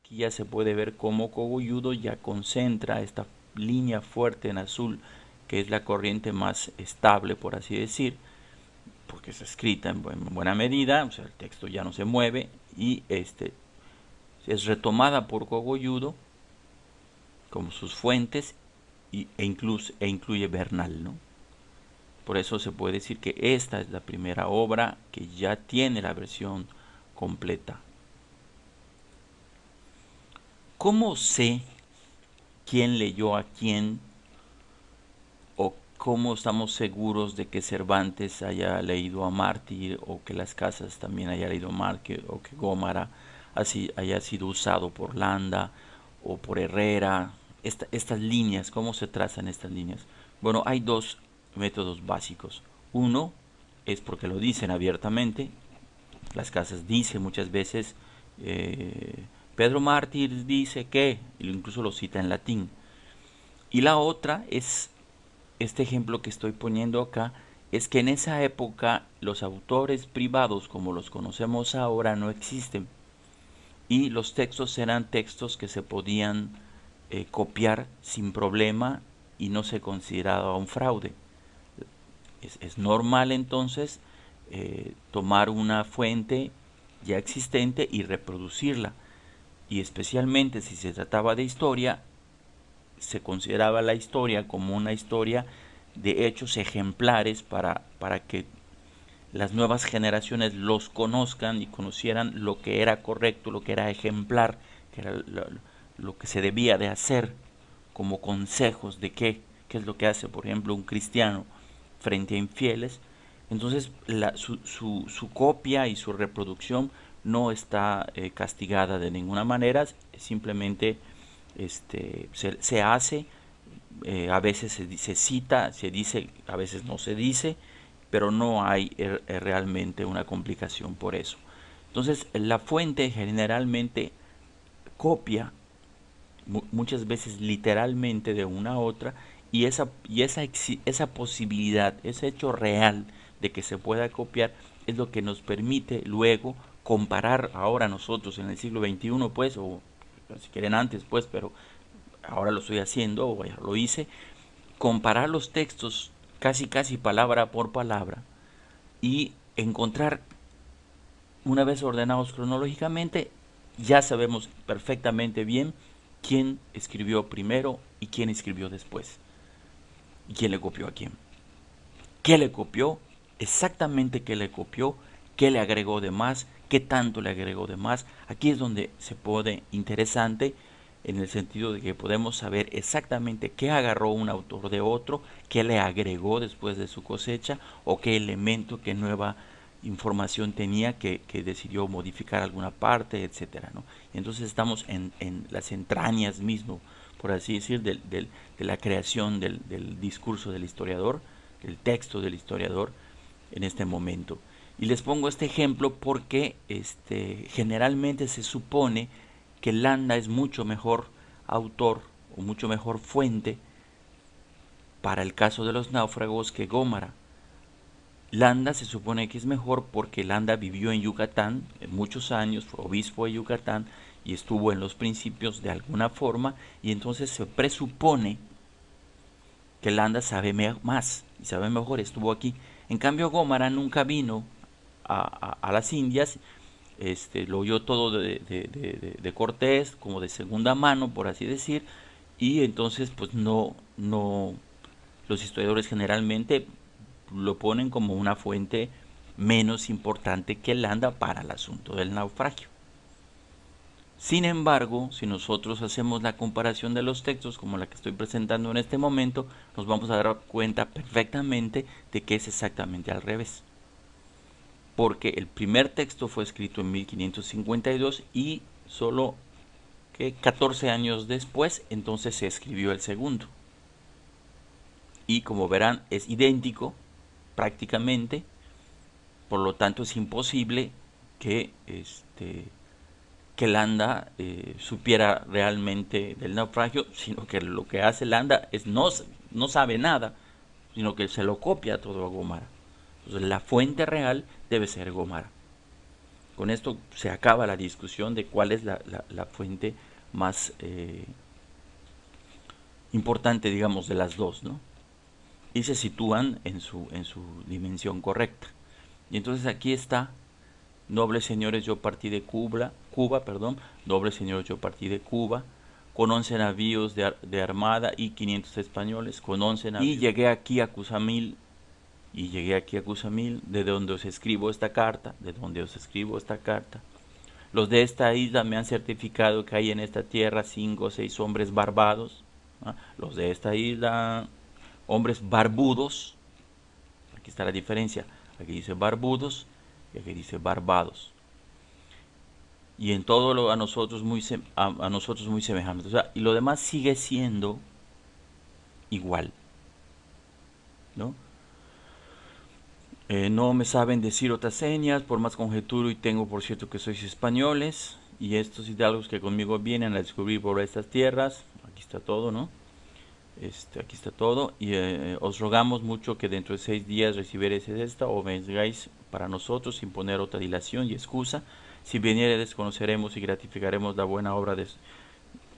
aquí ya se puede ver cómo Cogolludo ya concentra esta línea fuerte en azul, que es la corriente más estable, por así decir, porque está escrita en buena medida, o sea, el texto ya no se mueve, y es retomada por Cogolludo como sus fuentes, e incluye Bernal, ¿no? Por eso se puede decir que esta es la primera obra que ya tiene la versión completa. ¿Cómo sé quién leyó a quién, o cómo estamos seguros de que Cervantes haya leído a Mártir, o que Las Casas también haya leído a Mártir, o que Gómara así haya sido usado por Landa o por Herrera? Estas líneas, ¿cómo se trazan estas líneas? Bueno, hay dos métodos básicos. Uno es porque lo dicen abiertamente. Las Casas dice muchas veces, Pedro Mártir dice que, incluso lo cita en latín. Y la otra es este ejemplo que estoy poniendo acá, es que en esa época los autores privados como los conocemos ahora no existen, y los textos eran textos que se podían copiar sin problema y no se consideraba un fraude. Es normal entonces tomar una fuente ya existente y reproducirla, y especialmente si se trataba de historia, se consideraba la historia como una historia de hechos ejemplares para que las nuevas generaciones los conozcan y conocieran lo que era correcto, lo que era ejemplar, que era lo que se debía de hacer, como consejos de qué es lo que hace, por ejemplo, un cristiano frente a infieles. Entonces su copia y su reproducción no está castigada de ninguna manera, simplemente se hace, a veces se cita, se dice, a veces no se dice, pero no hay realmente una complicación por eso. Entonces la fuente generalmente copia muchas veces literalmente de una a otra, y esa posibilidad, ese hecho real de que se pueda copiar, es lo que nos permite luego comparar ahora nosotros en el siglo XXI, pues, o si quieren antes, pues, pero ahora lo estoy haciendo, o ya lo hice, comparar los textos casi palabra por palabra, y encontrar, una vez ordenados cronológicamente, ya sabemos perfectamente bien quién escribió primero y quién escribió después, y quién le copió a quién. ¿Qué le copió? Exactamente qué le copió, qué le agregó de más, qué tanto le agregó de más. Aquí es donde se pone interesante, en el sentido de que podemos saber exactamente qué agarró un autor de otro, qué le agregó después de su cosecha, o qué elemento, qué nueva información tenía que decidió modificar alguna parte, etcétera, ¿no? Entonces estamos en las entrañas mismo, por así decir, de la creación del discurso del historiador, el texto del historiador en este momento. Y les pongo este ejemplo porque generalmente se supone que Landa es mucho mejor autor o mucho mejor fuente para el caso de los náufragos que Gómara. Landa se supone que es mejor porque Landa vivió en Yucatán muchos años, fue obispo de Yucatán y estuvo en los principios de alguna forma, y entonces se presupone que Landa sabe más y sabe mejor, estuvo aquí. En cambio, Gómara nunca vino a las Indias, lo oyó todo de Cortés, como de segunda mano, por así decir, y entonces pues no, los historiadores generalmente lo ponen como una fuente menos importante que Landa para el asunto del naufragio. Sin embargo, si nosotros hacemos la comparación de los textos como la que estoy presentando en este momento, nos vamos a dar cuenta perfectamente de que es exactamente al revés. Porque el primer texto fue escrito en 1552 y solo que 14 años después entonces se escribió el segundo. Y como verán es idéntico prácticamente, por lo tanto es imposible que Landa supiera realmente del naufragio, sino que lo que hace Landa es no sabe nada, sino que se lo copia todo a Gómara. Entonces la fuente real debe ser Gómara. Con esto se acaba la discusión de cuál es la fuente más importante, digamos, de las dos, ¿no? Y se sitúan en su dimensión correcta. Y entonces aquí está: nobles señores, yo partí de nobles señores, yo partí de Cuba, con 11 navíos de armada y 500 españoles, con 11 navíos. Y llegué aquí a Cuzamil, de donde os escribo esta carta, Los de esta isla me han certificado que hay en esta tierra 5 o 6 hombres barbados, ¿ah? Los de esta isla, hombres barbudos, aquí está la diferencia, aquí dice barbudos y aquí dice barbados. Y en todo a nosotros muy semejantes. O sea, y lo demás sigue siendo igual, ¿no? No me saben decir otras señas, por más conjeturo y tengo por cierto que sois españoles, y estos hidalgos que conmigo vienen a descubrir por estas tierras, aquí está todo, ¿no? Aquí está todo, y os rogamos mucho que dentro de 6 días recibiereis esta, o vengáis para nosotros sin poner otra dilación y excusa. Si vinieredes, conoceremos y gratificaremos la buena obra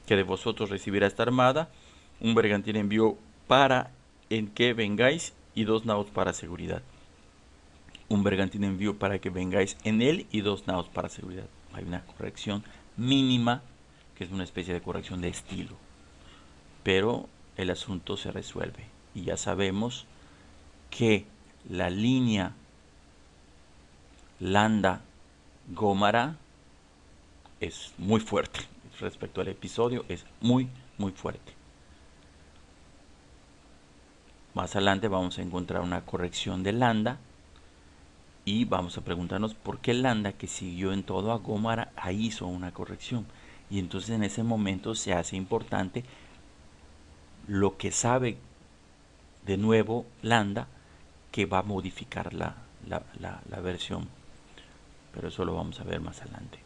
que de vosotros recibirá esta armada. Un bergantín envió para en que vengáis y 2 naos para seguridad. Un bergantín envió para que vengáis en él y 2 naos para seguridad. Hay una corrección mínima, que es una especie de corrección de estilo, pero el asunto se resuelve. Y ya sabemos que la línea Landa-Gómara es muy fuerte. Respecto al episodio, es muy fuerte. Más adelante vamos a encontrar una corrección de Landa y vamos a preguntarnos por qué Landa, que siguió en todo a Gómara, ahí hizo una corrección. Y entonces en ese momento se hace importante lo que sabe de nuevo Landa, que va a modificar la versión. Pero eso lo vamos a ver más adelante.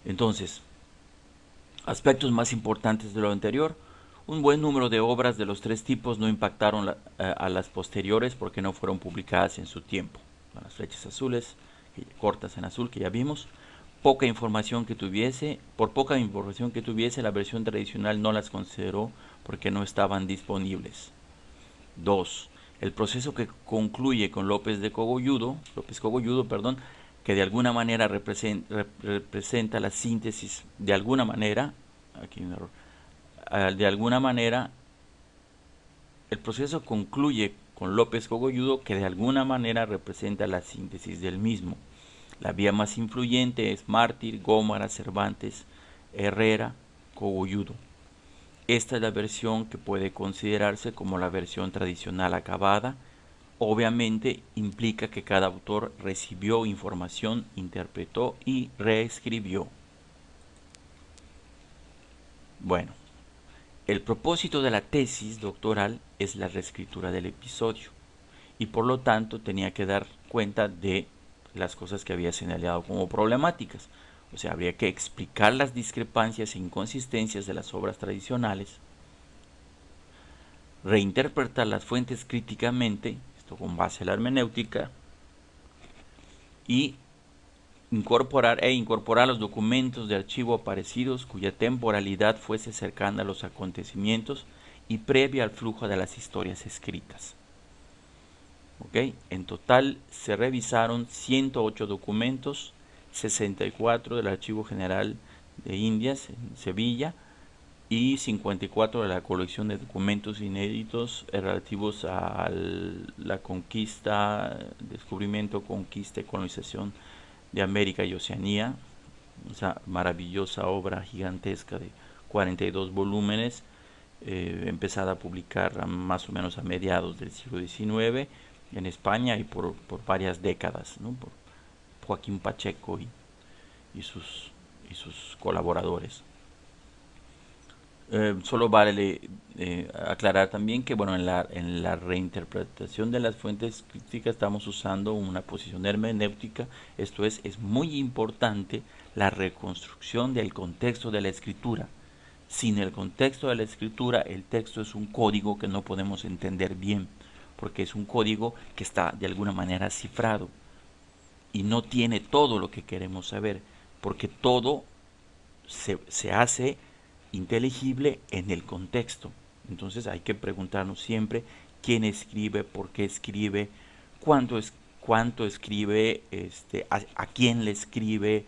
Entonces, aspectos más importantes de lo anterior: un buen número de obras de los 3 tipos no impactaron a las posteriores porque no fueron publicadas en su tiempo. Las flechas azules, cortas en azul, que ya vimos. Por poca información que tuviese, la versión tradicional no las consideró porque no estaban disponibles. 2. El proceso que concluye con López Cogolludo, que de alguna manera representa la síntesis, el proceso concluye con López Cogolludo, que de alguna manera representa la síntesis del mismo. La vía más influyente es Mártir, Gómara, Cervantes, Herrera, Cogolludo. Esta es la versión que puede considerarse como la versión tradicional acabada. Obviamente implica que cada autor recibió información, interpretó y reescribió. Bueno, el propósito de la tesis doctoral es la reescritura del episodio, y por lo tanto tenía que dar cuenta de las cosas que había señalado como problemáticas. O sea, habría que explicar las discrepancias e inconsistencias de las obras tradicionales, reinterpretar las fuentes críticamente, esto con base en la hermenéutica, y incorporar los documentos de archivo aparecidos cuya temporalidad fuese cercana a los acontecimientos y previa al flujo de las historias escritas. ¿Okay? En total se revisaron 108 documentos, 64 del Archivo General de Indias en Sevilla y 54 de la colección de documentos inéditos relativos a la conquista, descubrimiento, conquista y colonización de América y Oceanía, esa maravillosa obra gigantesca de 42 volúmenes, empezada a publicar más o menos a mediados del siglo XIX en España y por varias décadas, ¿no? Por Joaquín Pacheco y sus colaboradores. Solo vale aclarar también que, bueno, en la reinterpretación de las fuentes críticas estamos usando una posición hermenéutica. Esto es muy importante la reconstrucción del contexto de la escritura. Sin el contexto de la escritura, el texto es un código que no podemos entender bien, porque es un código que está de alguna manera cifrado. y no tiene todo lo que queremos saber, porque todo se hace inteligible en el contexto. Entonces hay que preguntarnos siempre quién escribe, por qué escribe, cuánto escribe, a quién le escribe,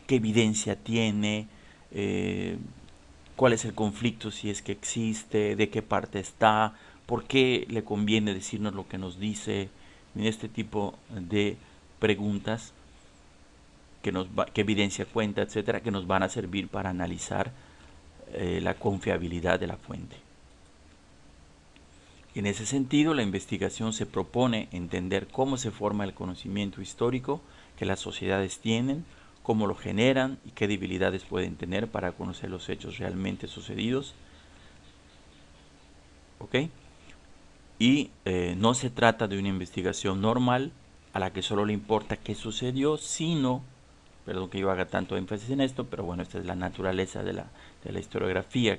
qué evidencia tiene, eh, cuál es el conflicto si es que existe, de qué parte está, por qué le conviene decirnos lo que nos dice, en este tipo de preguntas qué evidencia cuenta, etcétera, que nos van a servir para analizar la confiabilidad de la fuente. En ese sentido, la investigación se propone entender cómo se forma el conocimiento histórico que las sociedades tienen, cómo lo generan y qué debilidades pueden tener para conocer los hechos realmente sucedidos. ¿Ok? Y no se trata de una investigación normal a la que solo le importa qué sucedió, sino, perdón que yo haga tanto énfasis en esto, pero bueno, esta es la naturaleza de la historiografía,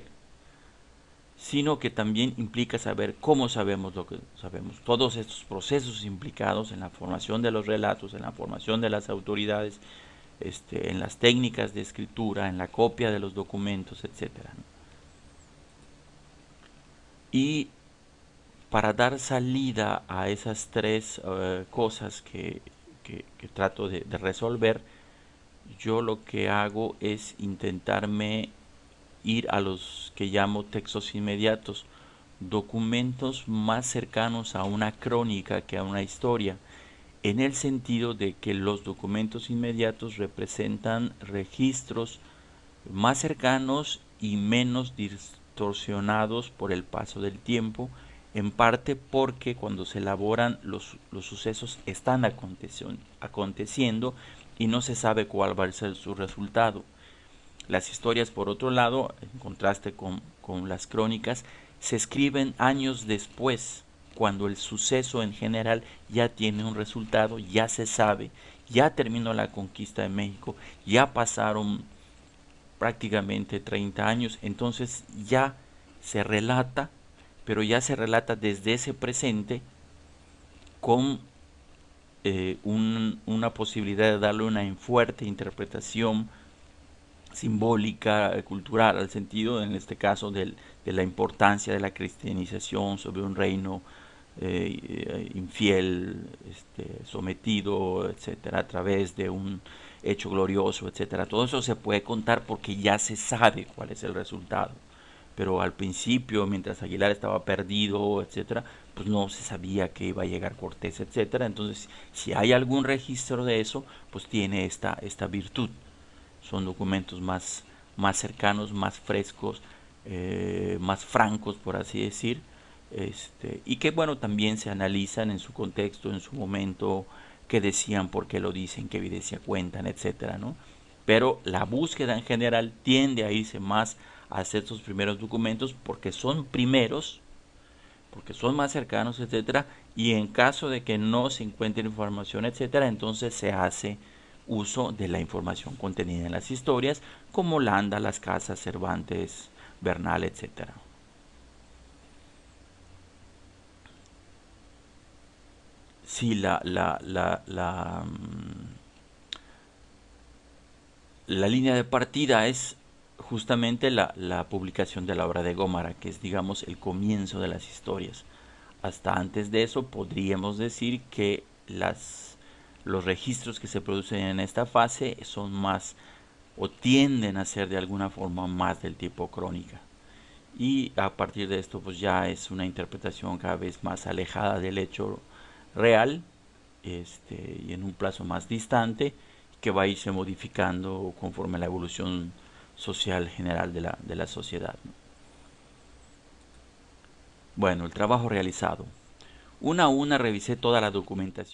sino que también implica saber cómo sabemos lo que sabemos. Todos estos procesos implicados en la formación de los relatos, en la formación de las autoridades, en las técnicas de escritura, en la copia de los documentos, etcétera, ¿no? Y para dar salida a esas tres cosas que trato de resolver, yo lo que hago es intentarme ir a los que llamo textos inmediatos, documentos más cercanos a una crónica que a una historia, en el sentido de que los documentos inmediatos representan registros más cercanos y menos distorsionados por el paso del tiempo, en parte porque cuando se elaboran los sucesos están aconteciendo y no se sabe cuál va a ser su resultado. Las historias, por otro lado, en contraste con las crónicas, se escriben años después, cuando el suceso en general ya tiene un resultado, ya se sabe, ya terminó la conquista de México, ya pasaron prácticamente 30 años, entonces ya se relata, pero ya se relata desde ese presente con una posibilidad de darle una fuerte interpretación simbólica, cultural, al sentido, en este caso, de la importancia de la cristianización sobre un reino infiel, sometido, etcétera, a través de un hecho glorioso, etcétera. Todo eso se puede contar porque ya se sabe cuál es el resultado. Pero al principio, mientras Aguilar estaba perdido, etcétera, pues no se sabía que iba a llegar Cortés, etcétera. Entonces, si hay algún registro de eso, pues tiene esta virtud. Son documentos más cercanos, más frescos, más francos, por así decir, y que bueno, también se analizan en su contexto, en su momento, qué decían, por qué lo dicen, qué evidencia cuentan, etcétera, ¿no? Pero la búsqueda en general tiende a irse más hacia estos primeros documentos porque son primeros, porque son más cercanos, etcétera, y en caso de que no se encuentre información, etcétera, entonces se hace uso de la información contenida en las historias, como Landa, Las Casas, Cervantes, Bernal, etcétera. Sí, la línea de partida es justamente la publicación de la obra de Gómara, que es, digamos, el comienzo de las historias. Hasta antes de eso podríamos decir que los registros que se producen en esta fase son más o tienden a ser de alguna forma más del tipo crónica. Y a partir de esto pues ya es una interpretación cada vez más alejada del hecho real, y en un plazo más distante, que va a irse modificando conforme a la evolución social general de la sociedad. Bueno, el trabajo realizado. Una a una revisé toda la documentación